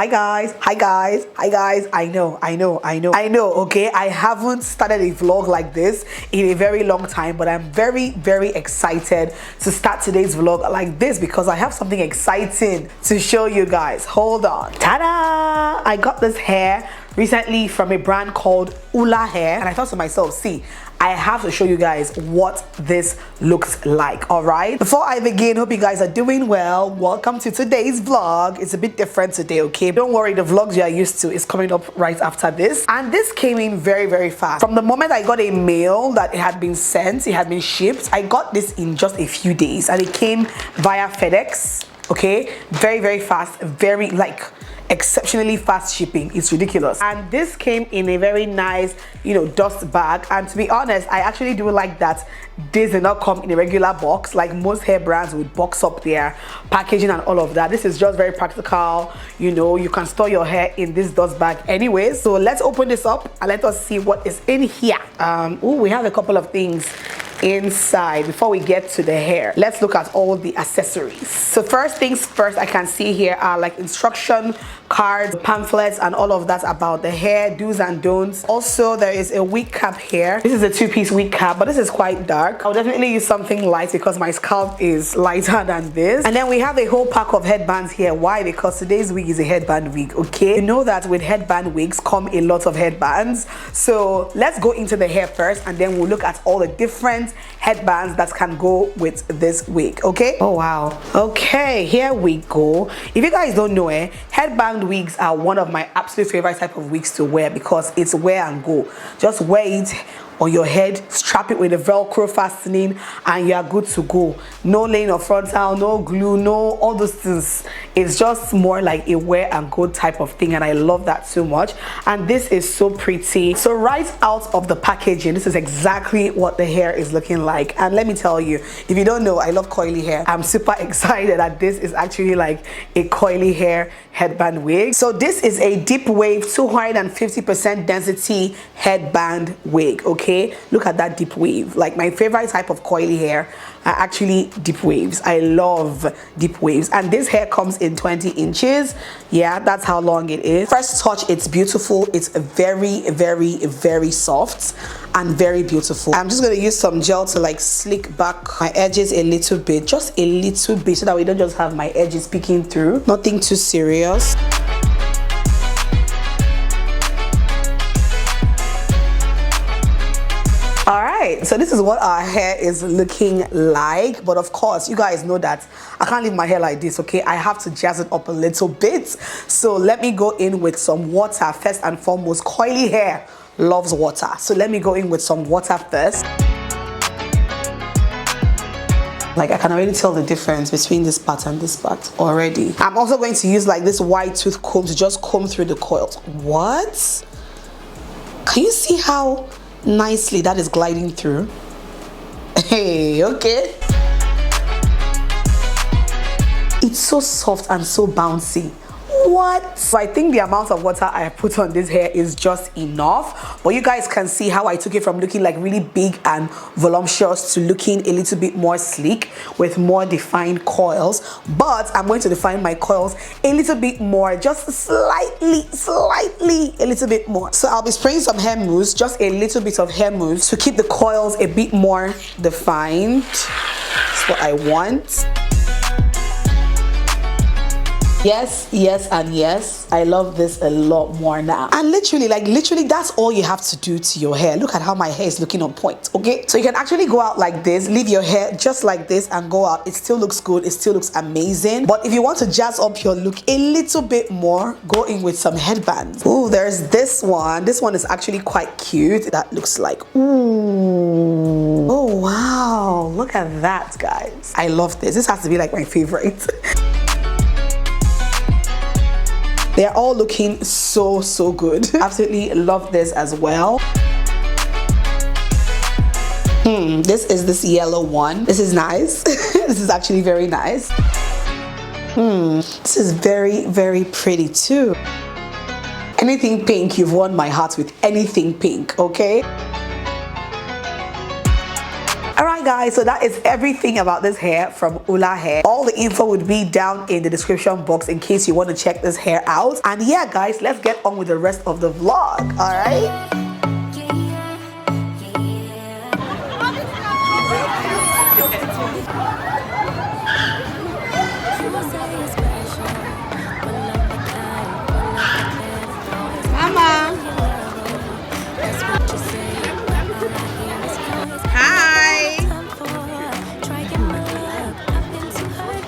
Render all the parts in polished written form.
Hi guys, I know, okay, I haven't started a vlog like this in a very long time, but I'm very excited to start today's vlog like this because I have something exciting to show you guys. Hold on. Ta-da! I got this hair recently from a brand called ULAHAIR, and I thought to myself, see, I have to show you guys what this looks like. All right, before I begin, hope you guys are doing well. Welcome to today's vlog. It's a bit different today, okay? Don't worry, the vlogs you are used to is coming up right after this, and this came in very fast. From the moment I got a mail that it had been sent, it had been shipped, I got this in just a few days, and it came via FedEx. Okay, very fast, very like exceptionally fast shipping. It's ridiculous. And this came in a very nice, dust bag, and to be honest, I actually do like that this did not come in a regular box like most hair brands would box up their packaging and all of that. This is just very practical. You can store your hair in this dust bag anyway. So let's open this up and let us see what is in here. We have a couple of things inside before we get to the hair. Let's look at all the accessories. So first things first, I can see here are like instruction cards, pamphlets, and all of that about the hair, do's and don'ts. Also, there is a wig cap here. This is a two-piece wig cap, but this is quite dark. I'll definitely use something light because my scalp is lighter than this. And then we have a whole pack of headbands here. Why? Because today's wig is a headband wig, okay? You know that with headband wigs come a lot of headbands. So let's go into the hair first, and then we'll look at all the different headbands that can go with this wig, okay? Oh wow. Okay, here we go. If you guys don't know, headband wigs are one of my absolute favorite type of wigs to wear because it's wear and go. Just wear it on your head, strap it with a velcro fastening, and you are good to go. No laying of frontal, no glue, no all those things. It's just more like a wear and go type of thing, and I love that so much. And this is so pretty. So right out of the packaging, this is exactly what the hair is looking like. And let me tell you, if you don't know, I love coily hair. I'm super excited that this is actually like a coily hair headband wig. So this is a deep wave 250% density headband wig, okay? Look at that deep wave. Like my favorite type of coily hair are actually deep waves. I love deep waves, and this hair comes in 20 inches. Yeah, that's how long it is. First touch, it's beautiful. It's very soft and very beautiful. I'm just going to use some gel to like slick back my edges a little bit, just a little bit, so that we don't just have my edges peeking through. Nothing too serious. Alright, so this is what our hair is looking like, but of course you guys know that I can't leave my hair like this, okay? I have to jazz it up a little bit. So let me go in with some water first and foremost. Coily hair loves water, so let me go in with some water first. Like I can already tell the difference between this part and this part already. I'm also going to use like this wide tooth comb to just comb through the coils. What? Can you see how nicely that is gliding through? Hey, okay. It's so soft and so bouncy. What? So I think the amount of water I put on this hair is just enough, but you guys can see how I took it from looking like really big and voluptuous to looking a little bit more sleek with more defined coils. But I'm going to define my coils a little bit more, just slightly a little bit more. So I'll be spraying some hair mousse, just a little bit of hair mousse to keep the coils a bit more defined. That's what I want. Yes, and yes. I love this a lot more now. And literally, that's all you have to do to your hair. Look at how my hair is looking on point, okay? So you can actually go out like this, leave your hair just like this and go out. It still looks good, it still looks amazing. But if you want to jazz up your look a little bit more, go in with some headbands. Oh, there's this one. This one is actually quite cute. That looks like, ooh. Oh, wow. Look at that, guys. I love this. This has to be like my favorite. They're all looking so good. Absolutely love this as well. This is this yellow one. This is nice. This is actually very nice. This is very pretty too. Anything pink, you've won my heart with anything pink, okay? Alright guys, so that is everything about this hair from ULAHAIR. All the info would be down in the description box in case you want to check this hair out. And yeah guys, let's get on with the rest of the vlog. All right. Mama. Hi.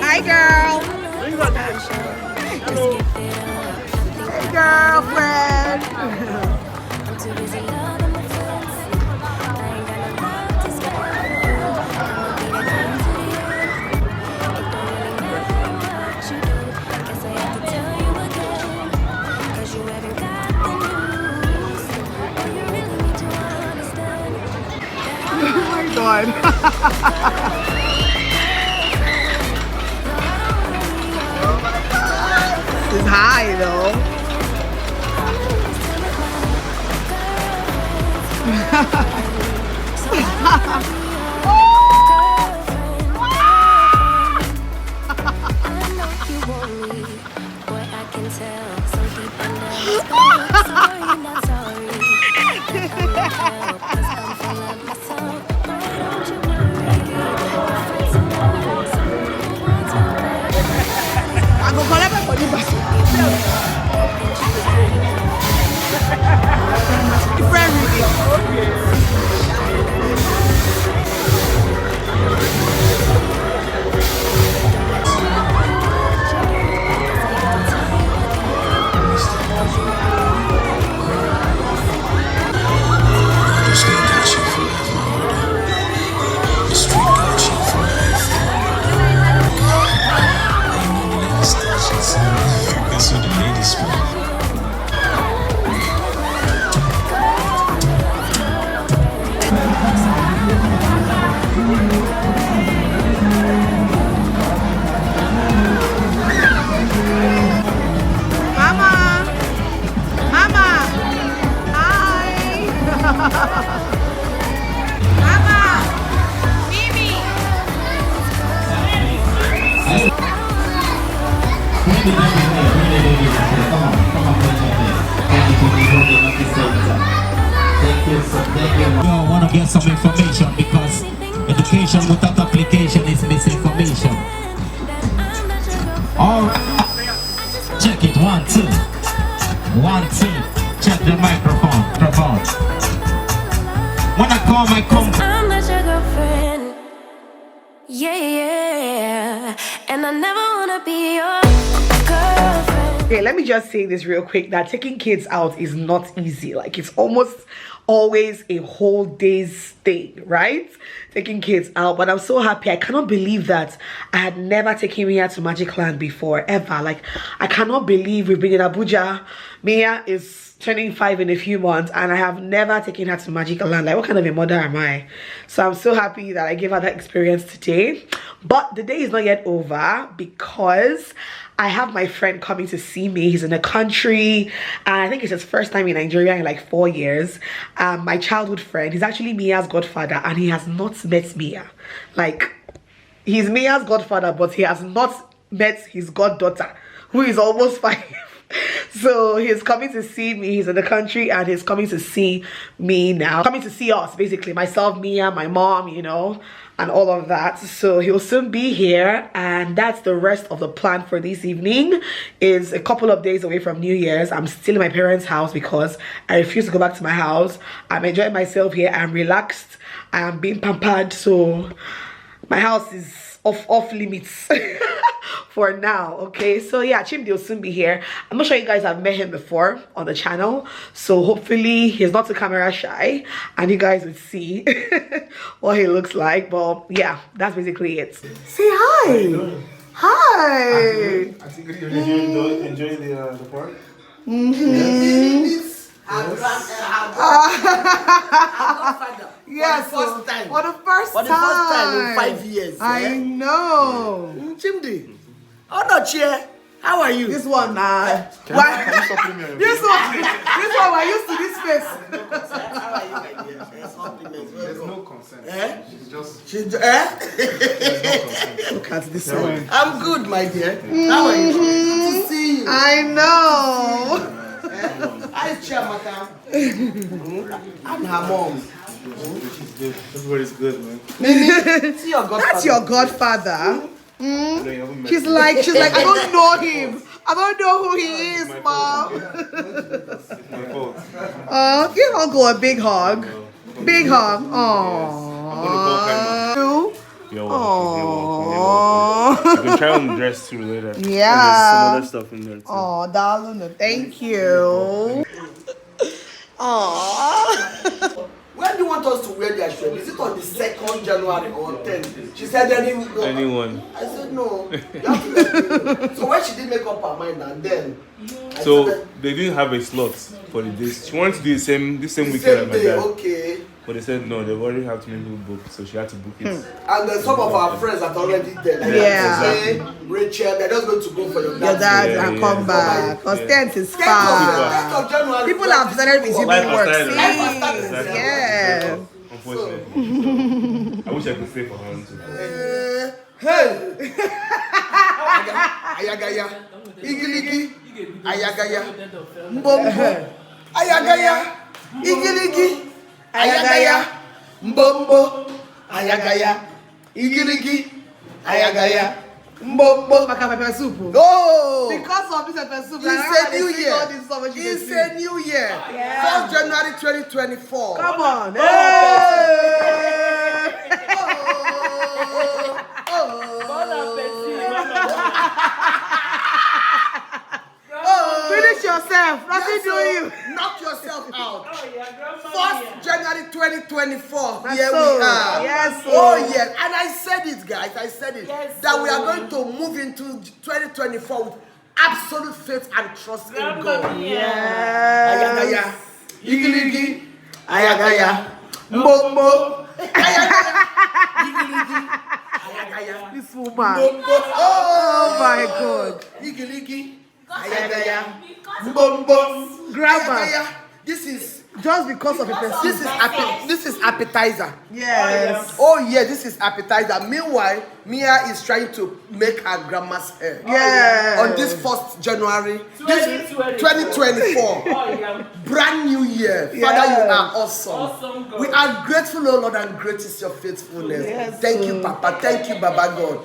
Hi, girl. Hello. Hey, girlfriend. Oh my God. It's high though. I go collect my body back. Different reading. You want to get some information because education without application is misinformation. Alright, check it. 1, 2. 1, 2. Check the microphone. When I call my company, I'm not your girlfriend. Yeah, and I never wanna be your girlfriend. Okay, let me just say this real quick, that taking kids out is not easy. Like, it's almost always a whole day's thing, right? Taking kids out. But I'm so happy. I cannot believe that I had never taken Mia to Magic Land before, ever. Like, I cannot believe we've been in Abuja. Mia is turning 5 in a few months and I have never taken her to Magic Land. Like, what kind of a mother am I? So I'm so happy that I gave her that experience today. But the day is not yet over because I have my friend coming to see me. He's in the country and I think it's his first time in Nigeria in like 4 years. My childhood friend, he's actually Mia's godfather and he has not met Mia. Like, he's Mia's godfather but he has not met his goddaughter who is almost 5. So he's coming to see me. He's in the country and he's coming to see me now. Coming to see us, basically. Myself, Mia, my mom, you know, and all of that. So he'll soon be here and that's the rest of the plan for this evening. Is a couple of days away from New Year's. I'm still in my parents' house because I refuse to go back to my house. I'm enjoying myself here. I'm relaxed. I'm being pampered. So my house is off limits for now. Okay, so yeah, Chimdi will soon be here. I'm not sure you guys have met him before on the channel, so hopefully he's not too camera shy and you guys would see what he looks like. But yeah, that's basically it. Say hi. How you doing? Hi. I think you're enjoying the park. Yes. Yes, for the first time. For the first For the first time in 5 years. I know. Chimdi. Oh no, Chair. How are you? This one, nah. Can you supplement me? This one, we're used to this face. How are you, my dear? Compliments. There's no concern. consent. Eh? She's just. She's Look at this one. I'm good, my dear. How are you? Good to see you. I know. Hi, Chiamaka. And her mom. She's good. Everybody's good, man. See your godfather. That's your godfather. I know you haven't met She's him. like, I don't know him. I don't know who he is, My Mom. It's my fault. Give Uncle a big hug. Big hug. I'm gonna go kind Aww. You're welcome. You can try on the dress too later. And Yeah. there's some other stuff in there too. Oh, darling, thank you. Aww. When do you want us to wear their shirt? Is it on the 2nd January or 10th? She said Anyone. I said no. You have to let me know. So when she did make up her mind and then So they didn't have a slot for the days. She wanted to do the same weekend as my dad. okay. But they said no, they already have too many people booked, so she had to book it. And then some of our friends that are already there, like Yeah. Jose, Rachel, they're just going to go for your Your dad Yeah, and yeah. come back. Because 10th is 10th far. of January. People have started resuming Life has work. started. See? Life has started. Exactly. Yeah. Unfortunately. I wish I could stay for her too. Hey! Ayagaya. Igiligi. Ayagaya. Mbombo. Ayagaya. Igiligi. Ayagaya. Mbombo. Ayagaya. Igiligi. Ayagaya. Mbombo. Maka pepper soup. Oh! Because of this pepper soup, It's a new year. It's a new year. Yeah. 1st January 2024. Come on. Hey! Finish yourself. Nothing to you. Knock yourself out. 1st January 2024. That's Here so. we are. Yes, so. Oh, yes. And I said it, guys. I said it. Yes, that we are so. going to move into 2024 with absolute faith and trust in God. Yes. Ayagaya. Igiligi. Ayagaya. Mbombo. Ayagaya. Igiligi. Ayagaya. This woman. Mbombo. Oh my God. Igiligi. Ayagaya. Mbombo. Grandma. Ayagaya. This is Just because of pepper soup. this is appetizer. Yes. Oh yeah, this is appetizer. Meanwhile, Mia is trying to make her grandma's hair. Yeah. On this 1st January, this 2024, brand new year. Father, you are awesome. We are grateful, oh Lord, and great is your faithfulness. Yes, Thank you, Papa. Thank you, Baba God.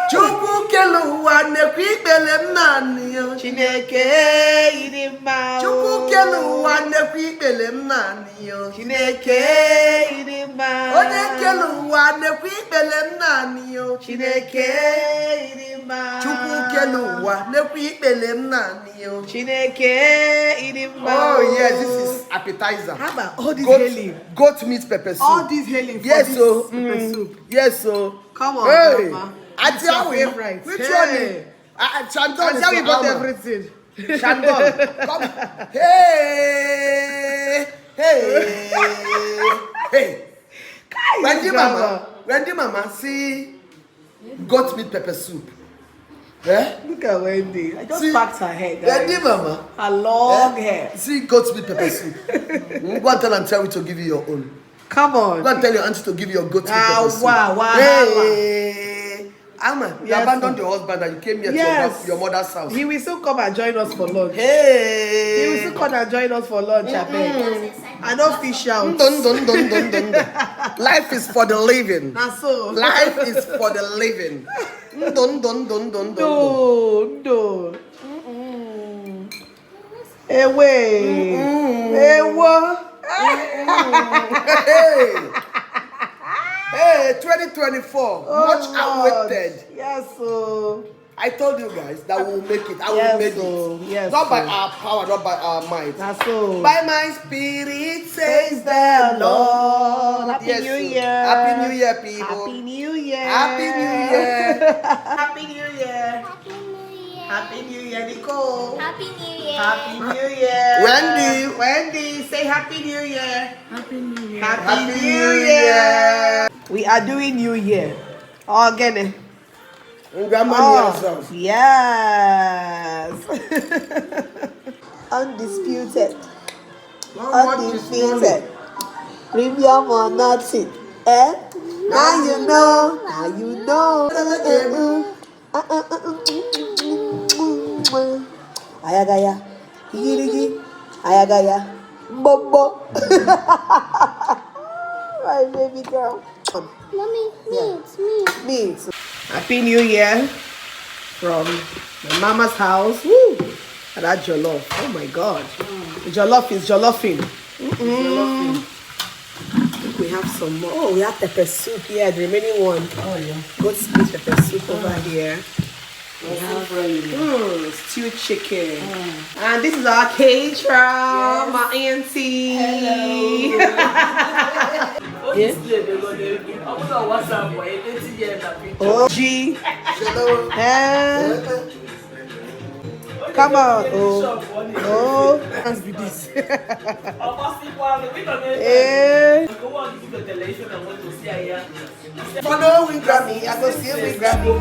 Chukwu keluwa nekwa ikpele m naanị ya. Chineke ịdị mma. Chukwu keluwa nekwa ikpele m naanị ya. Chineke ịdị mma. Onye keluwa nekwa ikpele m naanị ya. Chineke ịdị mma. Chukwu keluwa nekwa ikpele m naanị ya. Chineke ịdị mma. Oh yes, this is appetizer. How about all this hailing? Goat meat pepper soup. All this hailing for Yes, this so pepper soup. yes, so Come on, hey, Grandma. Auntie It's your Awi, favorite. which Hey. one? Chandon That's is how we for got Alma. everything. Chandon, come. Hey, hey, hey. Wendy Mama, see goat meat pepper soup. Eh? Look at Wendy. I just See, packed her hair, guys. Wendy Mama, Her long hair. see goat meat pepper soup. Go and tell and tell me to give you your own. Come on. Go and tell your auntie to give you your goat meat pepper soup. Wow. Hey, Alma, you Yes, abandoned your husband and you came here Yes. to your mother's house. He will still come and join us for lunch. He will Hey. still come and join us for lunch, I beg. I don't fish out. Dun. Life is for the living. And so. Life is for the living. Dun. No. Away. Ewa. Hey, 2024, much Lord. awaited. Yes, so. I told you guys that we will make it. I will Yes, make so. it. Yes, Not by so. our power, not by our might. That's so. By my spirit, says the the Lord. Lord. Happy Yes, New so. Year. Happy New Year, people. Happy New Year. Happy New Year. Happy New Year. Happy New Year. Happy New Year, Nicole. Happy New Year. Happy New Year. Wendy, say Happy New Year. Happy New Year. Happy New Year. We are doing New Year. Oh, again. Grandma yourself. Yes. Undisputed. Undefeated. Premium or nothing. Eh? Now you know. Now you know. Ayagaya. Igirigi. Ayagaya. Bobo. My baby girl. Mommy, meat. Happy New Year from my mama's house. Woo! And that jollof. Oh my God. The jollof is jollofing. We have some more. Oh, we have pepper soup here. The remaining one. Oh yeah. Goat's meat pepper soup over here. We have stewed chicken. And this is our caterer, my auntie. Hello. Oh, G. Hello. Come on. Oh. Let's be this. For no, we grab me. I go see we grab me.